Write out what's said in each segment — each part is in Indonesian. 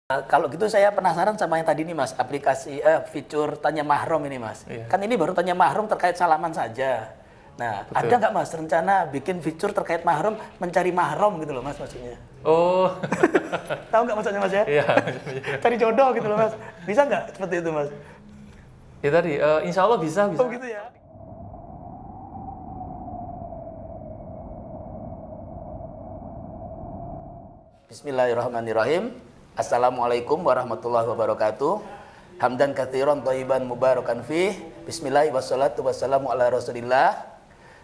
Kalau gitu saya penasaran sama yang tadi nih Mas, aplikasi fitur Tanya Mahram ini Mas. Iya. Kan ini baru Tanya Mahram terkait salaman saja. Nah, Betul. ada nggak Mas rencana bikin fitur terkait mahram, mencari mahram gitu loh Mas maksudnya? Oh, Tahu nggak maksudnya Mas ya? iya. Cari jodoh gitu loh Mas. Bisa nggak seperti itu Mas? Ya tadi, insya Allah bisa. Oh gitu ya. Bismillahirrahmanirrahim. Assalamualaikum warahmatullahi wabarakatuh. Hamdan katsiran thayyiban mubarakan fih. Bismillah wassalatu wassalamu ala Rasulillah.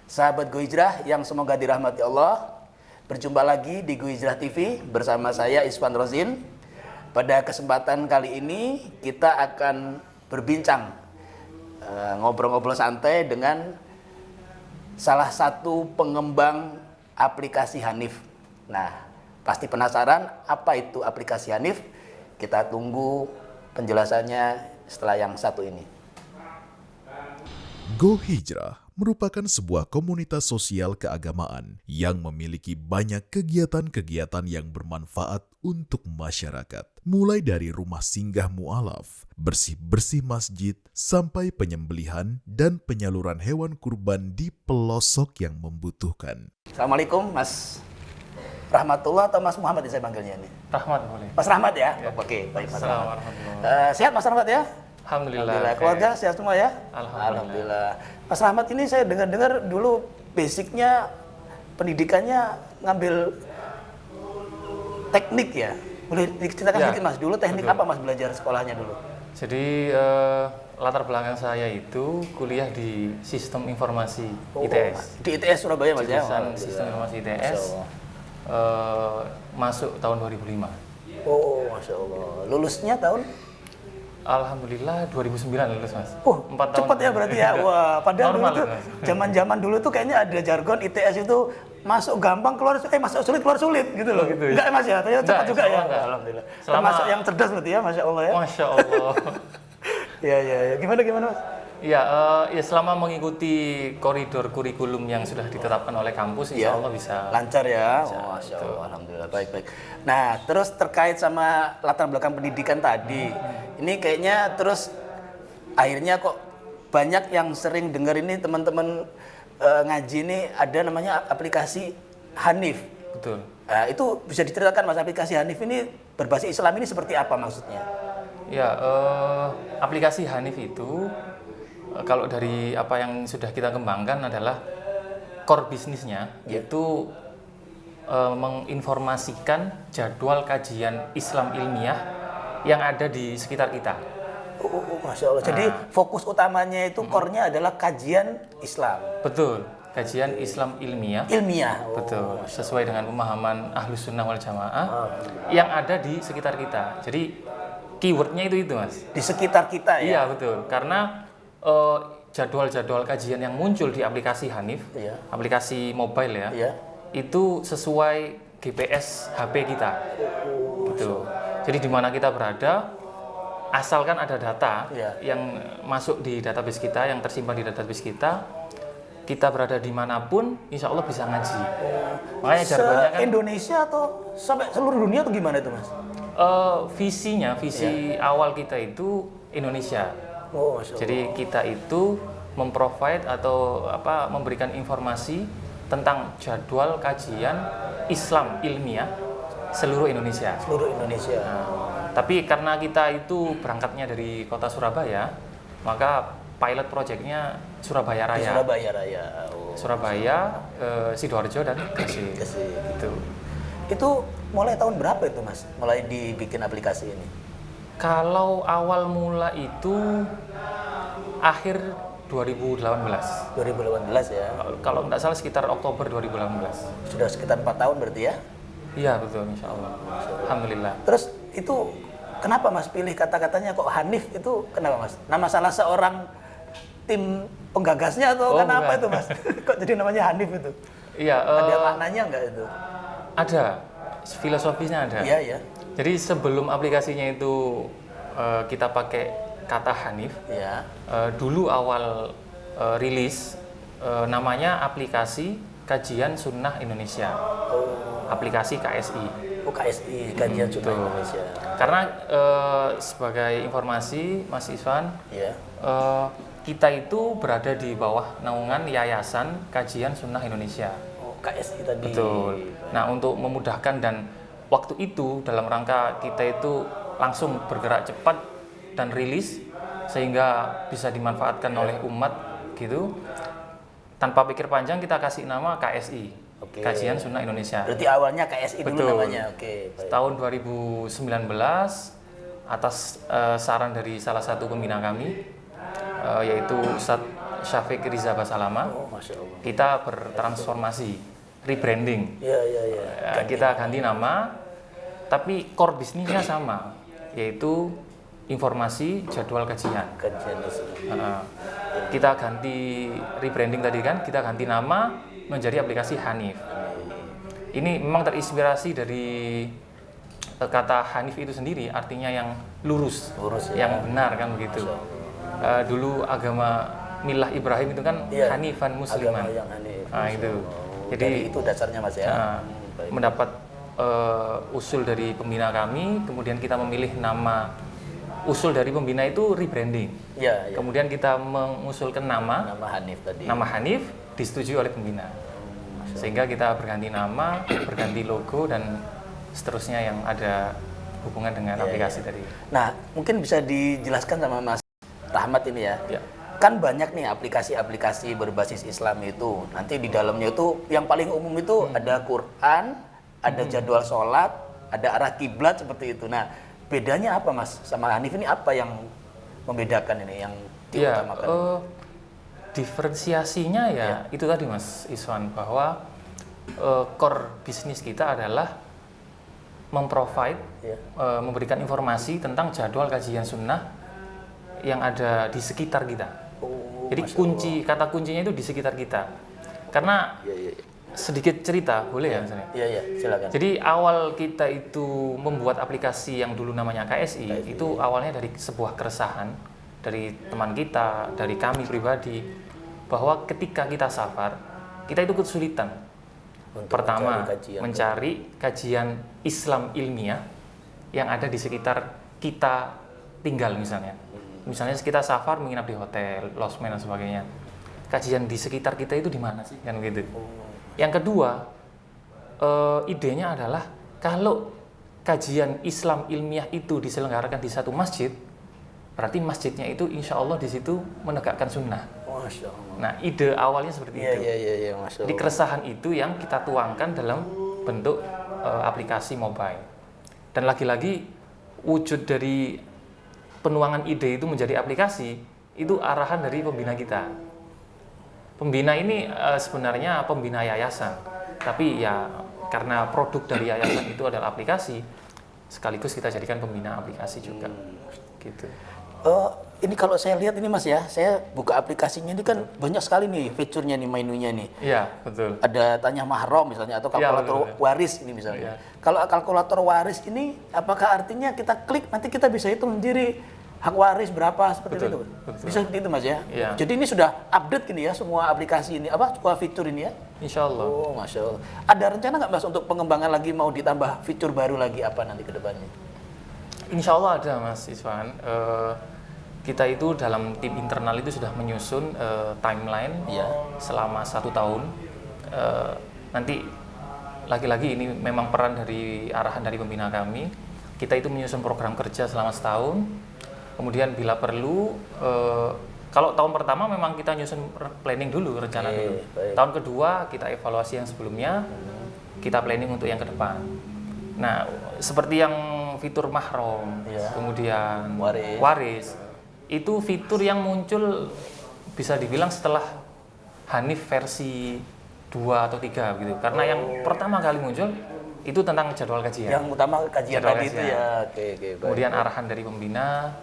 Sahabat Go Hijrah yang semoga dirahmati Allah. Berjumpa lagi di Go Hijrah TV bersama saya Iswan Rozin. Pada kesempatan kali ini kita akan berbincang ngobrol-ngobrol santai dengan salah satu pengembang aplikasi Hanif. Nah, pasti penasaran apa itu aplikasi Hanif? Kita tunggu penjelasannya setelah yang satu ini. Go Hijrah merupakan sebuah komunitas sosial keagamaan yang memiliki banyak kegiatan-kegiatan yang bermanfaat untuk masyarakat. Mulai dari rumah singgah mu'alaf, bersih-bersih masjid, sampai penyembelihan dan penyaluran hewan kurban di pelosok yang membutuhkan. Assalamualaikum Mas Rahmatullah atau Mas Muhammad yang saya panggilnya ini? Rahmat boleh. Mas Rahmat ya? Ya. Oke, baik Mas Assalamualaikum Rahmat. warahmatullahi Sehat Mas Rahmat ya? Alhamdulillah. Keluarga sehat semua ya? Alhamdulillah. Mas Rahmat ini saya dengar-dengar dulu basicnya pendidikannya ngambil teknik ya? Boleh diceritakan Ya, sedikit Mas dulu teknik betul. apa Mas belajar sekolahnya dulu? Jadi, latar belakang saya itu kuliah di Sistem Informasi ITS. Di ITS Surabaya Mas ya? Jurusan Sistem Informasi ITS, masuk tahun 2005. Oh, Masya Allah. Lulusnya tahun? Alhamdulillah 2009 lulus Mas. 4 tahun. Cepat ya berarti ya. Wah, padahal Normal, dulu tuh Mas. zaman-zaman dulu tuh kayaknya ada jargon ITS itu masuk gampang masuk sulit keluar sulit gitu loh. gitu ya? Enggak Mas ya, ternyata cepat Enggak, juga insya ya. Allah enggak. Alhamdulillah. Selama- Termasuk yang cerdas berarti ya, Masya Allah ya. Masya Allah. Iya. Gimana Mas? Ya, selama mengikuti koridor kurikulum yang sudah ditetapkan oleh kampus, insya Iya. Allah bisa. Lancar ya. Oh, Masya Allah. Alhamdulillah. Baik. Nah, terus terkait sama latar belakang pendidikan tadi. Ini kayaknya terus akhirnya kok banyak yang sering dengar ini teman-teman ngaji ini ada namanya aplikasi Hanif. Betul. Nah, itu bisa diceritakan Mas, aplikasi Hanif ini berbasis Islam ini seperti apa maksudnya? Ya, aplikasi Hanif itu kalau dari apa yang sudah kita kembangkan adalah core bisnisnya yaitu menginformasikan jadwal kajian Islam ilmiah yang ada di sekitar kita. Oh, Masya Allah. Jadi fokus utamanya itu core-nya adalah kajian Islam. Betul, kajian Islam ilmiah. Ilmiah. Oh, Betul, sesuai dengan pemahaman Ahlus Sunnah wal Jamaah yang ada di sekitar kita. Jadi keywordnya itu Mas. di sekitar kita ya? Iya betul, karena jadwal-jadwal kajian yang muncul di aplikasi Hanif, Iya. aplikasi mobile ya, Iya. itu sesuai GPS HP kita. Gitu. Jadi di mana kita berada, asalkan ada data Iya. yang masuk di database kita, yang tersimpan di database kita berada dimanapun, insya Allah bisa ngaji. Makanya jargonnya kan Se-Indonesia atau sampai seluruh dunia atau gimana itu Mas? visi awal kita itu Indonesia. Oh, Masya Allah. Jadi kita itu memprovide atau memberikan informasi tentang jadwal kajian Islam ilmiah seluruh Indonesia. Seluruh Indonesia. Tapi karena kita itu berangkatnya dari kota Surabaya, maka pilot projectnya Surabaya Di Raya. Surabaya Raya. Oh. Surabaya, Sidoarjo dan Gresik. Gresik. Gitu. Itu mulai tahun berapa itu Mas? Mulai dibikin aplikasi ini? Kalau awal mula itu akhir 2018. 2018 ya. Kalau nggak salah sekitar Oktober 2018. Sudah sekitar 4 tahun berarti ya. Iya betul, insya Allah. Alhamdulillah. Terus itu kenapa Mas pilih kata-katanya kok Hanif itu kenapa Mas? Nama salah seorang tim penggagasnya atau Oh, karena apa bukan. itu Mas? Kok jadi namanya Hanif itu? Iya. Ada maknanya nggak itu? Ada. Filosofisnya ada. Iya. Jadi sebelum aplikasinya itu kita pakai kata Hanif, Iya. dulu awal rilis namanya aplikasi Kajian Sunnah Indonesia. Aplikasi KSI. KSI, Kajian Sunnah Betul. Indonesia. Karena sebagai informasi Mas Iswan, Ya. kita itu berada di bawah naungan Yayasan Kajian Sunnah Indonesia. Oh, KSI tadi. Betul. Nah, untuk memudahkan dan waktu itu dalam rangka kita itu langsung bergerak cepat dan rilis sehingga bisa dimanfaatkan oleh umat gitu. Tanpa pikir panjang kita kasih nama KSI, Oke. Kajian Sunnah Indonesia. Berarti awalnya KSI dulu Betul. namanya. Oke, baik. Tahun 2019 atas saran dari salah satu pembina kami yaitu Ustadz Syafiq Riza Basalama, Oh, Masya Allah. kita bertransformasi, rebranding. Iya, iya, iya. Kita ganti nama, tapi core bisnisnya sama, yaitu informasi jadwal kajian. Kajian Sunnah. Kita ganti rebranding tadi kan, kita ganti nama menjadi aplikasi Hanif. Ini memang terinspirasi dari kata Hanif itu sendiri, artinya yang lurus, Lurus, ya. yang benar kan begitu. Dulu agama milah Ibrahim itu kan Iya. Hanifan Musliman. Agama yang Hanif. Nah, itu. Jadi itu dasarnya Mas ya. Baik. Mendapat usul dari pembina kami, kemudian kita memilih nama. Usul dari pembina itu rebranding. Iya, iya. Kemudian kita mengusulkan nama Hanif tadi. nama Hanif disetujui oleh pembina. Sehingga kita berganti nama, berganti logo dan seterusnya yang ada hubungan dengan aplikasi tadi. Nah, mungkin bisa dijelaskan sama Mas Rahmat ini ya. Ya. Kan banyak nih aplikasi-aplikasi berbasis Islam itu. Nanti di dalamnya itu yang paling umum itu ada Quran, ada jadwal sholat, ada arah kiblat seperti itu. Nah, bedanya apa Mas sama Hanif ini, apa yang membedakan ini yang Ya, diutamakan? diferensiasinya ya itu tadi Mas Iswan, bahwa core bisnis kita adalah memprovide, Ya. memberikan informasi tentang jadwal kajian sunnah yang ada di sekitar kita. Oh, Jadi kata kuncinya itu di sekitar kita. Karena iya, iya. sedikit cerita boleh ya misalnya. Iya, iya, silakan. Jadi awal kita itu membuat aplikasi yang dulu namanya KSI, itu awalnya dari sebuah keresahan dari teman kita, dari kami pribadi, bahwa ketika kita safar, kita itu kesulitan. Untuk Pertama, kajian. mencari kajian Islam ilmiah yang ada di sekitar kita tinggal misalnya. Misalnya kita safar menginap di hotel, losmen dan sebagainya. Kajian di sekitar kita itu di mana sih? Kan gitu. Yang kedua, idenya adalah kalau kajian Islam ilmiah itu diselenggarakan di satu masjid, berarti masjidnya itu insya Allah di situ menegakkan sunnah. Masya Allah. Nah, ide awalnya seperti Iya, itu. iya, iya, iya, Masya Di Allah. keresahan itu yang kita tuangkan dalam bentuk aplikasi mobile. Dan lagi-lagi wujud dari penuangan ide itu menjadi aplikasi itu arahan dari pembina kita. Pembina ini sebenarnya pembina yayasan, tapi ya karena produk dari yayasan itu adalah aplikasi, sekaligus kita jadikan pembina aplikasi juga. Gitu. Ini kalau saya lihat ini Mas ya, saya buka aplikasinya ini kan banyak sekali nih fiturnya nih, menunya nih. Iya, betul. Ada tanya mahram misalnya, atau Iya, kalkulator betul. waris ini misalnya. Iya. Kalau kalkulator waris ini, apakah artinya kita klik nanti kita bisa hitung sendiri hak waris berapa seperti Betul, itu? betul. Bisa seperti itu Mas ya? Iya. Jadi ini sudah update gini ya semua aplikasi ini, semua fitur ini ya? Insya Allah. Oh, Masya Allah. Ada rencana nggak Mas untuk pengembangan lagi, mau ditambah fitur baru lagi apa nanti ke depannya? Insya Allah ada Mas Iswan. Kita itu dalam tim internal itu sudah menyusun timeline Iya. selama 1 tahun. Nanti lagi-lagi ini memang peran dari arahan dari pembina kami. Kita itu menyusun program kerja selama setahun. Kemudian bila perlu, kalau tahun pertama memang kita nyusun planning dulu, rencana Oke, dulu. baik. Tahun kedua kita evaluasi yang sebelumnya, kita planning untuk yang ke depan. Nah, seperti yang fitur mahram, Iya. kemudian Waris. waris, itu fitur yang muncul bisa dibilang setelah Hanif versi 2 atau 3 gitu. Karena yang pertama kali muncul itu tentang jadwal kajian. Yang utama kajian Jadwal tadi itu kajian. ya. Oke, baik. Kemudian arahan dari pembina,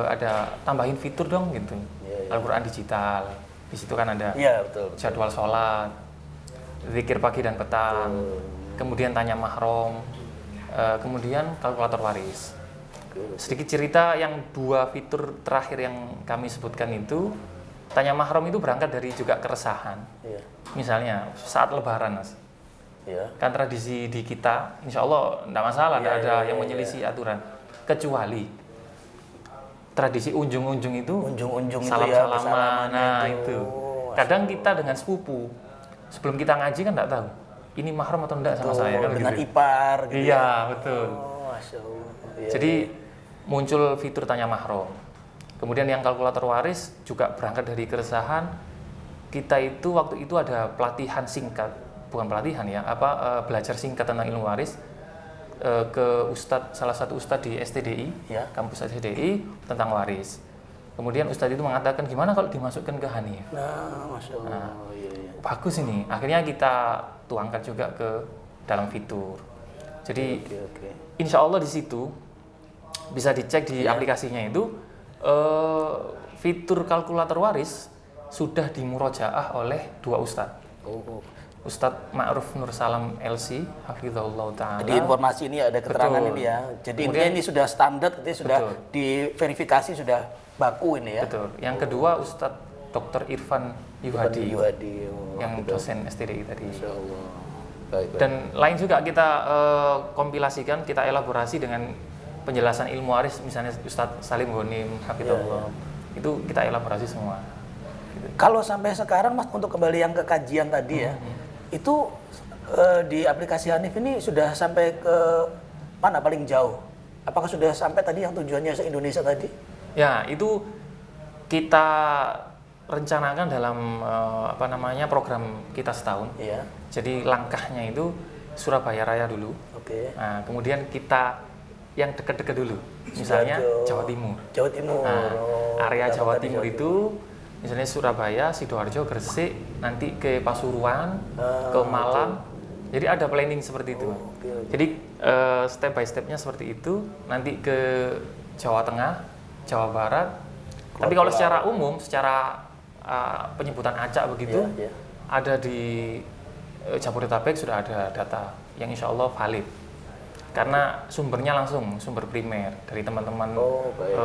ada tambahin fitur dong gitu. Iya, iya. Al-Quran digital. Di situ kan ada Iya, betul. jadwal sholat, zikir pagi dan petang, kemudian tanya mahram, kemudian kalkulator waris. Sedikit cerita, yang 2 fitur terakhir yang kami sebutkan itu, tanya mahram itu berangkat dari juga keresahan. Iya. Misalnya saat lebaran Mas, Ya. Kan tradisi di kita, insya Allah tidak masalah, tidak ada yang menyelisih aturan. Kecuali tradisi unjung-unjung itu, Unjung-unjung itu ya, salam-salaman, bersalamannya nah itu. itu. Kadang kita dengan sepupu, sebelum kita ngaji kan tidak tahu, ini mahram atau enggak sama saya kan Dengan gitu. ipar gitu. Iya, betul. Oh, Masya Allah. Iya, Jadi muncul fitur tanya mahram. Kemudian yang kalkulator waris juga berangkat dari keresahan kita itu waktu itu ada pelatihan singkat, bukan pelatihan ya, belajar singkat tentang ilmu waris ke salah satu ustadz di STDI, Ya. kampus STDI tentang waris. Kemudian ustadz itu mengatakan gimana kalau dimasukkan ke Hanif. Nah, Masya Allah. Iya, iya. Bagus ini. Akhirnya kita tuangkan juga ke dalam fitur. Jadi Oke. insya Allah di situ bisa dicek di aplikasinya itu fitur kalkulator waris sudah dimurojaah oleh 2 ustadz. Oh. Ustadz Ma'ruf Nur Salam LC, Hafizahullah Ta'ala. Jadi informasi ini ada keterangan Betul. ini ya. Jadi Kemudian- ini sudah standar, ini sudah Betul. diverifikasi, sudah baku ini ya. Betul. Yang kedua Ustadz Dr. Irfan Yuhadi, Yuhadi. Oh, yang dosen STDI tadi. Masya Allah. Baik, baik. Dan lain juga kita kompilasikan, kita elaborasi dengan penjelasan ilmu waris, misalnya Ustadz Salim Ghonim, Hafizahullah. Itu kita elaborasi semua. Gitu. Kalau sampai sekarang Mas, untuk kembali yang ke kajian tadi ya, itu di aplikasi Hanif ini sudah sampai ke mana paling jauh? Apakah sudah sampai tadi yang tujuannya se-Indonesia tadi? Ya, itu kita rencanakan dalam program kita setahun. Iya. Jadi langkahnya itu Surabaya Raya dulu. Oke. Nah, kemudian kita yang dekat-dekat dulu. Misalnya Sidoarjo. Jawa Timur. Jawa Timur. Nah, Oh, area dapat Jawa dari Timur itu misalnya Surabaya, Sidoarjo, Gresik, nanti ke Pasuruan, ke Malang. Jadi ada planning seperti itu. oke. Jadi step by stepnya seperti itu. Nanti ke Jawa Tengah, Jawa Barat. Tapi kalau secara umum, secara penyebutan acak begitu, Iya, iya. ada di Jabodetabek sudah ada data yang insya Allah valid. Karena sumbernya langsung, sumber primer dari teman-teman Oh, baik.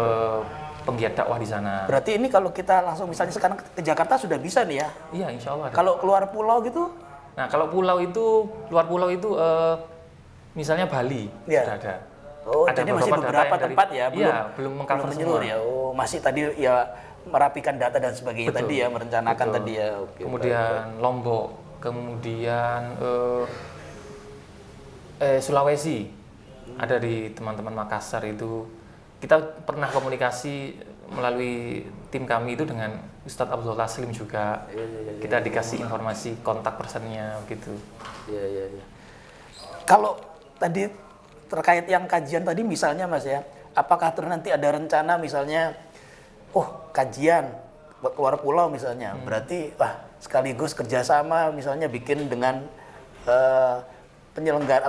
penggiat dakwah di sana. Berarti ini kalau kita langsung misalnya sekarang ke Jakarta sudah bisa nih ya. Iya, insya Allah ada. Kalau keluar pulau gitu, Nah, kalau pulau itu, luar pulau itu misalnya Bali Iya. sudah ada. oh Ada jadi masih data beberapa yang dari- tempat ya, Iya, belum mengcover belum menyeluruh semua. ya. Oh, masih tadi ya merapikan data dan sebagainya Betul. tadi ya, merencanakan Betul. tadi ya. Oke, Kemudian Lombok, kemudian Sulawesi, ada di teman-teman Makassar itu. Kita pernah komunikasi melalui tim kami itu dengan Ustadz Abdul Taslim juga. Kita dikasih informasi kontak personnya gitu. Iya, iya, iya. Kalau tadi terkait yang kajian tadi misalnya Mas ya, apakah nanti ada rencana misalnya, kajian keluar pulau misalnya, berarti sekaligus kerjasama misalnya bikin dengan penyelenggara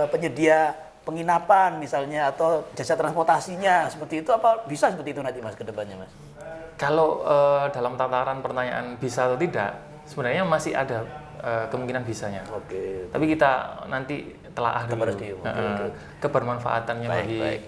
penyedia penginapan misalnya atau jasa transportasinya seperti itu, apa bisa seperti itu nanti Mas ke depannya Mas? Kalau dalam tataran pertanyaan bisa atau tidak, sebenarnya masih ada kemungkinan bisanya. Oke. Tapi kita nanti telaah dulu. Oke. Kebermanfaatannya Baik, bagi baik.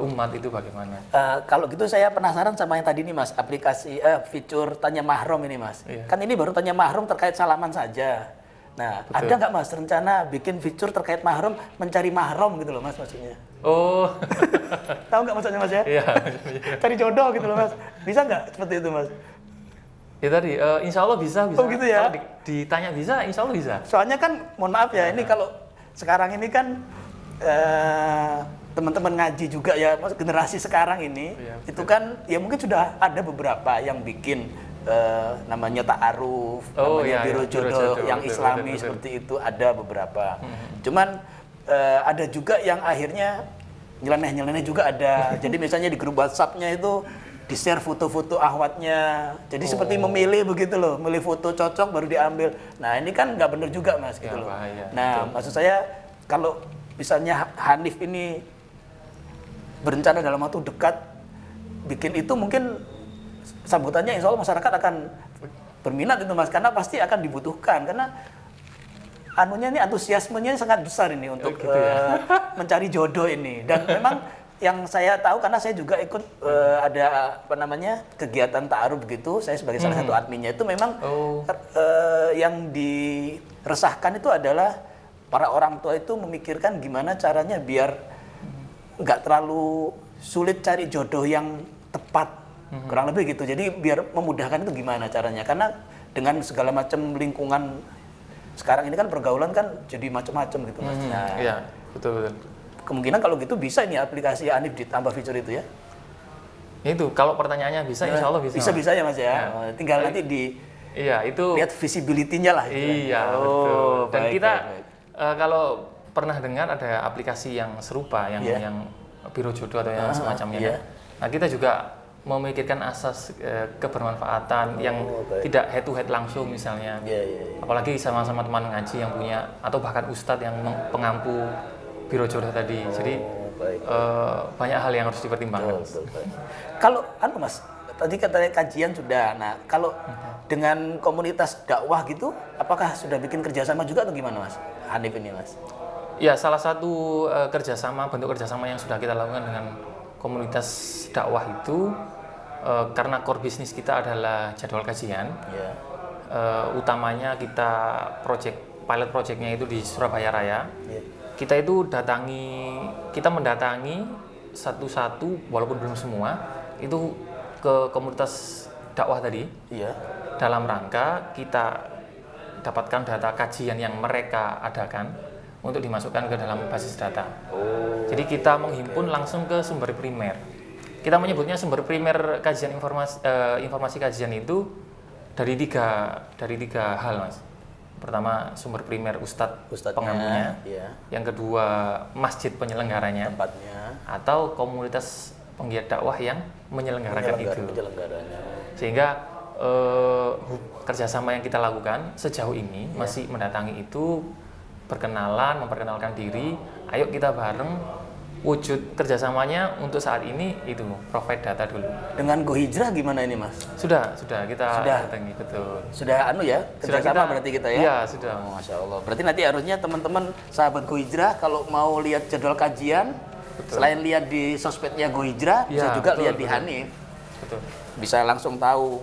umat itu bagaimana? Kalau gitu saya penasaran sama yang tadi nih Mas, aplikasi fitur tanya mahram ini Mas. Iya. Kan ini baru tanya mahram terkait salaman saja. Nah, Betul. ada nggak Mas rencana bikin fitur terkait mahram, mencari mahram gitu loh Mas maksudnya? Oh, Tahu nggak maksudnya Mas ya? iya. Cari jodoh gitu loh Mas. Bisa nggak seperti itu Mas? Ya tadi, insya Allah bisa. Oh, gitu ya? Kalau ditanya bisa, insya Allah bisa. Soalnya kan, mohon maaf ya, ini kalau sekarang ini kan teman-teman ngaji juga ya, Mas, generasi sekarang ini, Iya, itu kan ya mungkin sudah ada beberapa yang bikin namanya ta'aruf, Oh, namanya iya, biro iya, jodoh biro jodoh, yang betul, islami betul. seperti itu, ada beberapa. Cuman ada juga yang akhirnya nyeleneh-nyeleneh juga ada. Jadi misalnya di grup WhatsApp-nya itu di-share foto-foto ahwatnya. Jadi seperti memilih begitu loh, milih foto cocok baru diambil. Nah, ini kan nggak bener juga Mas gitu Ya, loh. bahaya, Nah, maksud saya kalau misalnya Hanif ini berencana dalam waktu dekat bikin itu, mungkin sambutannya insya Allah masyarakat akan berminat itu Mas, karena pasti akan dibutuhkan, karena anunya ini antusiasmenya sangat besar ini untuk gitu ya. mencari jodoh ini, dan memang yang saya tahu karena saya juga ikut ada apa namanya kegiatan ta'aruf begitu, saya sebagai salah satu adminnya itu memang yang diresahkan itu adalah para orang tua itu memikirkan gimana caranya biar nggak terlalu sulit cari jodoh yang tepat, kurang lebih gitu. Jadi biar memudahkan itu gimana caranya, karena dengan segala macam lingkungan sekarang ini kan pergaulan kan jadi macam-macam gitu Mas. Nah, Iya, betul. kemungkinan kalau gitu bisa ini aplikasi Hanif ditambah fitur itu ya? Itu kalau pertanyaannya bisa, insya Allah bisa. Bisa ya Mas ya. Ya. Tinggal nanti Iya, itu. lihat visibility-nya lah. Iya, betul. Dan kita kalau pernah dengar ada aplikasi yang serupa, yang Biro Jodoh atau yang semacamnya. iya. Nah, kita juga memikirkan asas kebermanfaatan yang tidak head to head langsung misalnya. Apalagi sama-sama teman ngaji yang punya atau bahkan ustadz yang pengampu Biro Jodoh tadi. Jadi banyak hal yang harus dipertimbangkan. Kalau Mas, tadi katanya kajian sudah. Nah, kalau dengan komunitas dakwah gitu, apakah sudah bikin kerjasama juga atau gimana Mas? Hanif ini Mas. Ya, salah satu bentuk kerjasama yang sudah kita lakukan dengan komunitas dakwah itu karena core bisnis kita adalah jadwal kajian. Utamanya kita pilot projectnya itu di Surabaya Raya. Kita mendatangi satu-satu walaupun belum semua itu ke komunitas dakwah tadi. Dalam rangka kita dapatkan data kajian yang mereka adakan untuk dimasukkan ke dalam basis data. Jadi kita menghimpun langsung ke sumber primer. Kita menyebutnya sumber primer kajian informasi kajian itu dari tiga hal, Mas. Pertama, sumber primer ustadz pengampunya. Yang kedua, masjid penyelenggaranya, tempatnya, atau komunitas penggiat dakwah yang menyelenggarakan itu. Sehingga kerjasama yang kita lakukan sejauh ini masih mendatangi itu, memperkenalkan diri. Ayo kita bareng wujud kerjasamanya untuk saat ini itu provide data dulu. Dengan Go Hijrah gimana ini Mas? Sudah kita datangi, betul. Sudah kerjasama berarti kita ya? Iya, sudah. Masya Allah. Berarti nanti harusnya teman-teman sahabat Go Hijrah kalau mau lihat jadwal kajian, selain lihat di sosmednya Go Hijrah, bisa juga lihat di Hanif. Betul. Bisa langsung tahu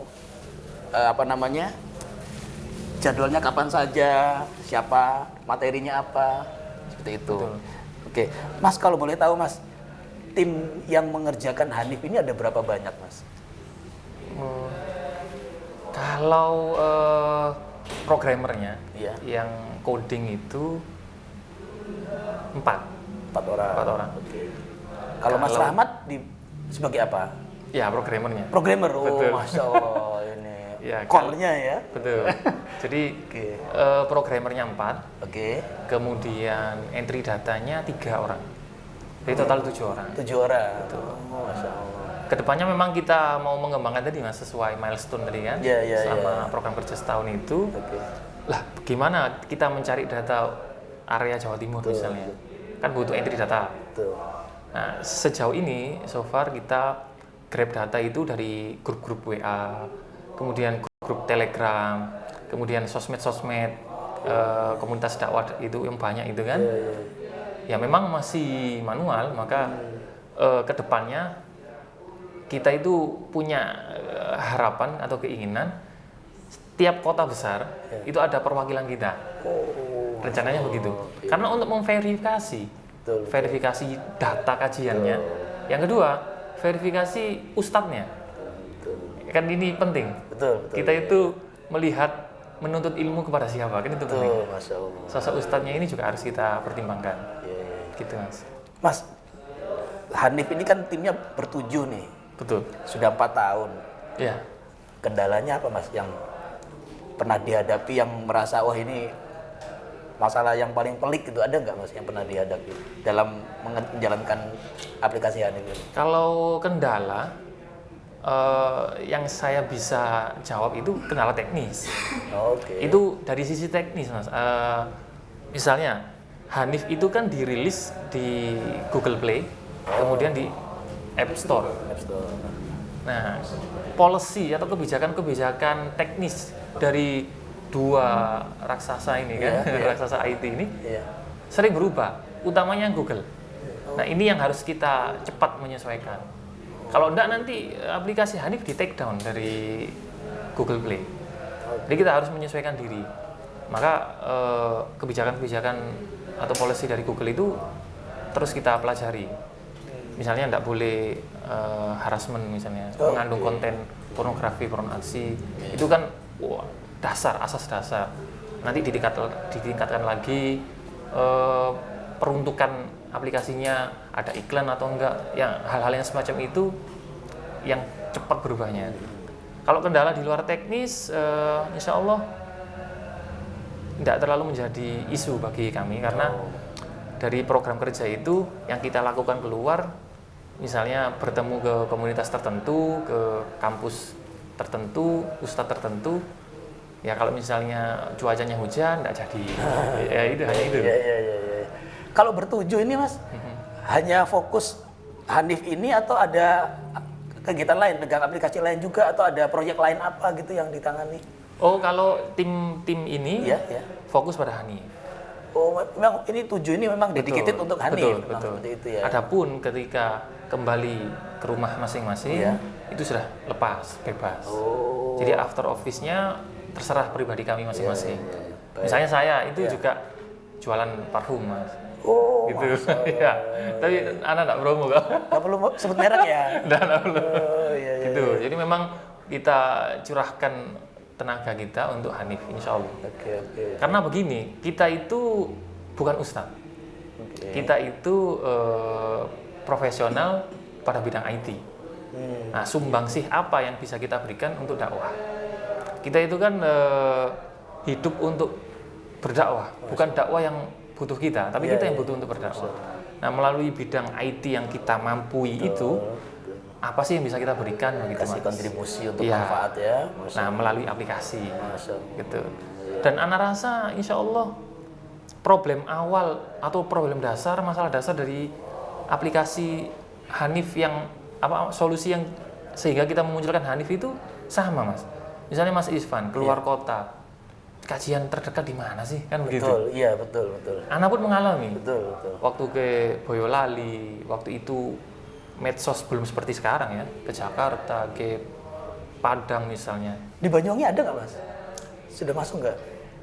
jadwalnya kapan saja, siapa, materinya apa, seperti itu. Betul. Oke, Mas kalau boleh tahu Mas, tim yang mengerjakan Hanif ini ada berapa banyak Mas? Kalau programmernya, Iya. yang coding itu 4 orang. Oke. Kalau Mas Rahmat sebagai apa? Ya, programmernya. Programmer. Oh, Betul. Masya Allah ini. Ya, core-nya ya. Betul. Jadi programmernya 4. Oke. Kemudian entry datanya 3 orang. Jadi total 7 orang. 7 orang. Oh, Masya Allah. Kedepannya memang kita mau mengembangkan tadi Mas, sesuai milestone tadi kan, selama program kerja setahun itu. Lah, gimana kita mencari data area Jawa Timur misalnya? Kan butuh entry data. Nah, sejauh ini so far kita grab data itu dari grup-grup WA, kemudian grup Telegram, kemudian sosmed, komunitas dakwah itu yang banyak itu kan. Ya memang masih manual, maka kedepannya kita itu punya harapan atau keinginan tiap kota besar itu ada perwakilan kita. Rencananya begitu. Karena untuk memverifikasi data kajiannya. Yang kedua, verifikasi ustadznya. Kan ini penting. Kita itu melihat menuntut ilmu kepada siapa, kan itu penting. Masya Allah. Sosok ustadznya ini juga harus kita pertimbangkan. Gitu Mas. Mas, Hanif ini kan timnya bertujuh nih. Betul. Sudah 4 tahun. Ya. Kendalanya apa Mas yang pernah dihadapi yang merasa wah ini masalah yang paling pelik itu, ada nggak Mas yang pernah dihadapi dalam menjalankan aplikasi Hanif ini? Kalau kendala yang saya bisa jawab itu kendala teknis. Itu dari sisi teknis Mas. Misalnya Hanif itu kan dirilis di Google Play, kemudian di App Store. Nah, policy atau kebijakan teknis dari dua raksasa ini kan, raksasa IT ini sering berubah, utamanya Google. Nah ini yang harus kita cepat menyesuaikan. Kalau enggak nanti aplikasi Hanif di take down dari Google Play. Jadi kita harus menyesuaikan diri. Maka kebijakan-kebijakan atau policy dari Google itu terus kita pelajari. Misalnya enggak boleh harassment misalnya, mengandung konten pornografi, pornografi. Itu kan dasar, asas dasar. Nanti ditingkatkan lagi peruntukan aplikasinya, ada iklan atau enggak, yang hal-hal yang semacam itu yang cepat berubahnya. Kalau kendala di luar teknis, insya Allah tidak terlalu menjadi isu bagi kami karena dari program kerja itu yang kita lakukan keluar, misalnya bertemu ke komunitas tertentu, ke kampus tertentu, ustadz tertentu, ya kalau misalnya cuacanya hujan, tidak jadi, ya itu hanya itu. Kalau bertujuh ini Mas, hanya fokus Hanif ini atau ada kegiatan lain, pegang aplikasi lain juga atau ada proyek lain apa gitu yang ditangani? Oh, kalau tim ini fokus pada Hanif. Oh, memang ini tujuh ini memang dedicated untuk Hanif. Betul. Seperti itu ya. Adapun ketika kembali ke rumah masing-masing, itu sudah lepas, bebas. Jadi after office-nya terserah pribadi kami masing-masing. Misalnya saya itu juga jualan parfum, Mas. Oh, gitu. Ya. Tapi anak enggak promo kok. Enggak perlu sebut merek ya. Enggak perlu. Iya. Gitu. Jadi memang kita curahkan tenaga kita untuk Hanif, insya Allah. Oke. Karena begini, kita itu bukan ustadz. Kita itu profesional pada bidang IT. Nah, sumbangsih apa yang bisa kita berikan untuk dakwah? Kita itu kan hidup untuk berdakwah, bukan dakwah yang butuh kita, tapi kita yang butuh untuk berdakwah. Nah, melalui bidang IT yang kita mampu itu, apa sih yang bisa kita berikan begitu, Kasih Mas? kontribusi untuk manfaat ya. Nah, melalui aplikasi, Masya Allah. gitu. Dan ana rasa, insya Allah problem awal atau problem dasar, masalah dasar dari aplikasi Hanif yang solusi yang sehingga kita memunculkan Hanif itu sama, Mas. Misalnya Mas Isvan keluar kota, kajian terdekat di mana sih, kan begitu? Betul, iya betul. Anak pun mengalami. Betul. Waktu ke Boyolali, waktu itu medsos belum seperti sekarang ya, ke Jakarta, ke Padang misalnya. Di Banyuwangi ada nggak Mas? Sudah masuk nggak?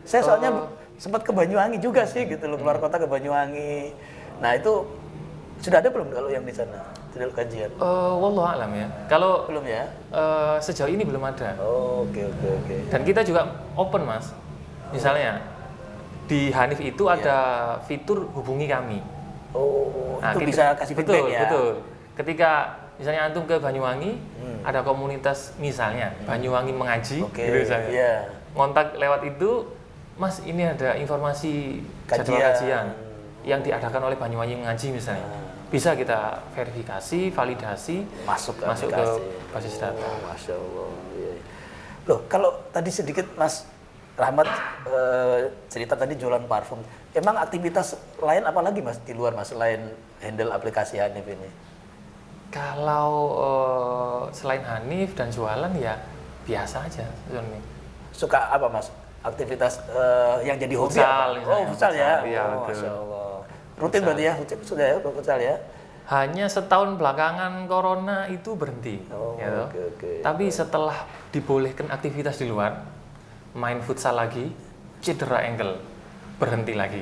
Saya soalnya sempat ke Banyuwangi juga sih gitu loh, keluar kota ke Banyuwangi. Nah itu sudah ada belum kalau yang di sana? Sudah kajian? Wallahu a'lam ya. Kalau Belum ya? sejauh ini belum ada. Oh, oke. Dan kita juga open, Mas. Misalnya di Hanif itu ada fitur hubungi kami. Oh, Nah, itu bisa kasih feedback ya? Betul. Ketika misalnya antum ke Banyuwangi, ada komunitas misalnya Banyuwangi mengaji, Oke, gitu misalnya. iya. Ngontak lewat itu, Mas ini ada informasi jadwal kajian yang diadakan oleh Banyuwangi mengaji misalnya. Bisa kita verifikasi, validasi, Masuk ke ke aplikasi. basis data. Oh, Masya Allah. Iya. Loh, kalau tadi sedikit Mas Rahmat cerita tadi jualan parfum. Emang aktivitas lain apa lagi Mas di luar Mas selain handle aplikasi Hanif ini? Kalau selain Hanif dan jualan ya biasa aja sebenarnya. Suka apa Mas? Aktivitas yang jadi hobi Futsal, apa? misalnya. Oh, futsal ya. Iya, Oh, betul. Masya Allah. Rutin berarti ya? Sudah ya futsal ya? Hanya setahun belakangan corona itu berhenti. Oh, gitu. oke. Tapi setelah dibolehkan aktivitas di luar, main futsal lagi, cedera ankle, berhenti lagi.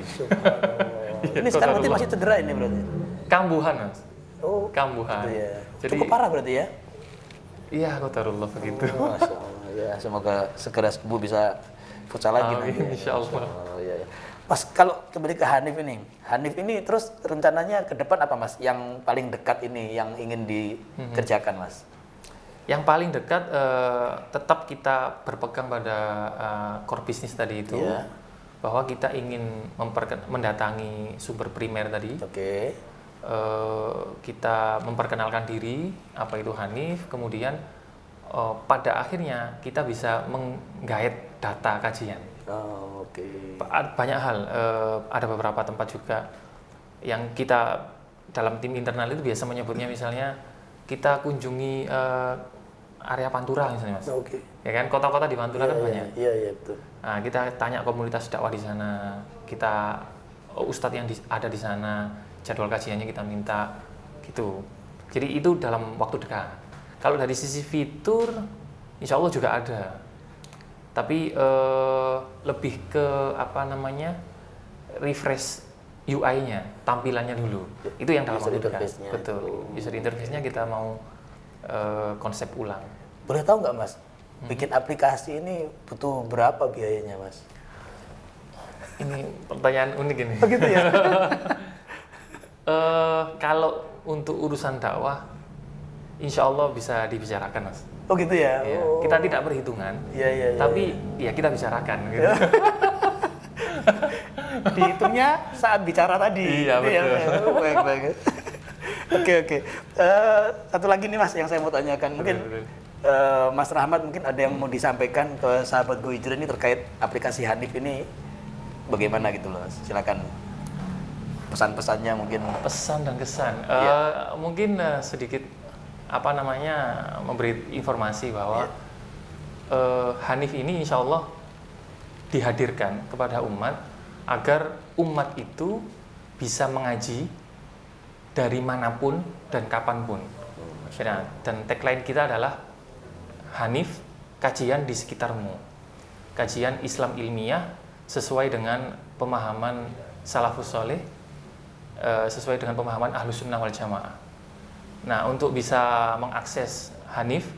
Ini sekarang berarti masih cedera ini berarti? Kambuhan, Mas. Oh, Kambuhan. gitu ya. Jadi, Cukup parah berarti ya? Iya, qadarullah begitu. Oh, Masya Allah. Ya, semoga segera sembuh bisa futsal lagi Amin, nanti. insya Allah. Oh, iya. Mas, kalau kembali ke Hanif ini terus rencananya ke depan apa Mas? Yang paling dekat ini yang ingin dikerjakan Mas? Yang paling dekat tetap kita berpegang pada core business tadi itu, bahwa kita ingin mendatangi sumber primer tadi. Oke. Kita memperkenalkan diri apa itu Hanif, kemudian pada akhirnya kita bisa menggait data kajian. Oh, oke. Banyak hal, ada beberapa tempat juga yang kita dalam tim internal itu biasa menyebutnya, misalnya kita kunjungi area Pantura misalnya, Mas. Oke. Ya kan, kota-kota di Pantura kan banyak. Iya, betul. Nah, kita tanya komunitas dakwah di sana, kita ustadz yang ada di sana, jadwal kajiannya kita minta gitu. Jadi itu dalam waktu dekat. Kalau dari sisi fitur, insya Allah juga ada. Tapi lebih ke apa namanya, refresh UI-nya, tampilannya dulu. Itu yang dalam User waktu dekat. interface-nya. Betul. User interface-nya kita mau konsep ulang. Boleh tahu nggak Mas, bikin aplikasi ini butuh berapa biayanya Mas? Ini pertanyaan unik ini. Begitu ya? Kalau untuk urusan dakwah, insya Allah bisa dibicarakan, Mas. Oh gitu ya? Ya, Oh. kita tidak berhitungan, Iya. tapi ya kita bicarakan. Gitu. Dihitungnya saat bicara tadi. Iya, Gitu ya? betul. Oh, baik. Oke. Satu lagi nih Mas yang saya mau tanyakan. Mungkin Betul. Mas Rahmat mungkin ada yang mau disampaikan ke sahabat Go Hijrah ini terkait aplikasi Hanif ini bagaimana gitu loh. Silakan pesan-pesannya mungkin. Pesan dan kesan, Iya. mungkin sedikit apa namanya memberi informasi bahwa Hanif ini insya Allah dihadirkan kepada umat agar umat itu bisa mengaji dari manapun dan kapanpun. Nah, dan tagline kita adalah Hanif, kajian di sekitarmu, kajian Islam ilmiah sesuai dengan pemahaman salafus soleh, sesuai dengan pemahaman Ahlus Sunnah wal Jamaah. Nah, untuk bisa mengakses Hanif,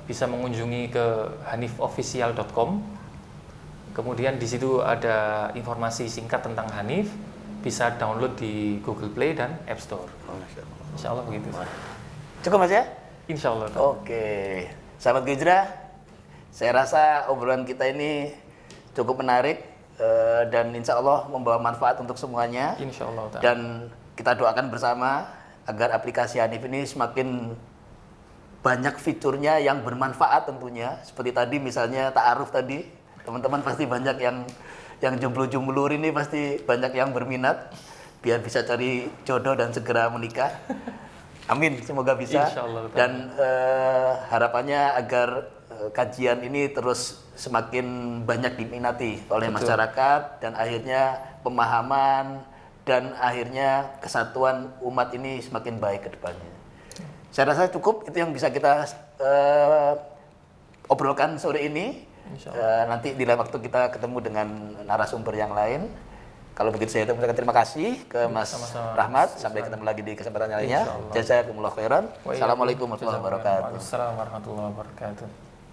bisa mengunjungi ke hanifofficial.com. Kemudian di situ ada informasi singkat tentang Hanif, bisa download di Google Play dan App Store. Insya Allah begitu. Cukup Mas ya? Insya Allah. Oke, sahabat Go Hijrah, saya rasa obrolan kita ini cukup menarik dan insya Allah membawa manfaat untuk semuanya. Insya Allah. Dan kita doakan bersama agar aplikasi Hanif ini semakin banyak fiturnya yang bermanfaat tentunya. Seperti tadi misalnya ta'aruf tadi, teman-teman pasti banyak yang jomblo-jomblo ini pasti banyak yang berminat biar bisa cari jodoh dan segera menikah. Amin, semoga bisa. Insyaallah. Dan harapannya agar kajian ini terus semakin banyak diminati oleh masyarakat dan akhirnya pemahaman dan akhirnya kesatuan umat ini semakin baik ke depannya. Saya rasa cukup itu yang bisa kita obrolkan sore ini. Nanti di lain waktu kita ketemu dengan narasumber yang lain. Kalau begitu saya ucapkan terima kasih ke Mas Rahmat. Sampai ketemu lagi di kesempatan lainnya. Jazakumullah khairan. Assalamualaikum warahmatullahi wabarakatuh. Waalaikumsalam warahmatullahi wabarakatuh.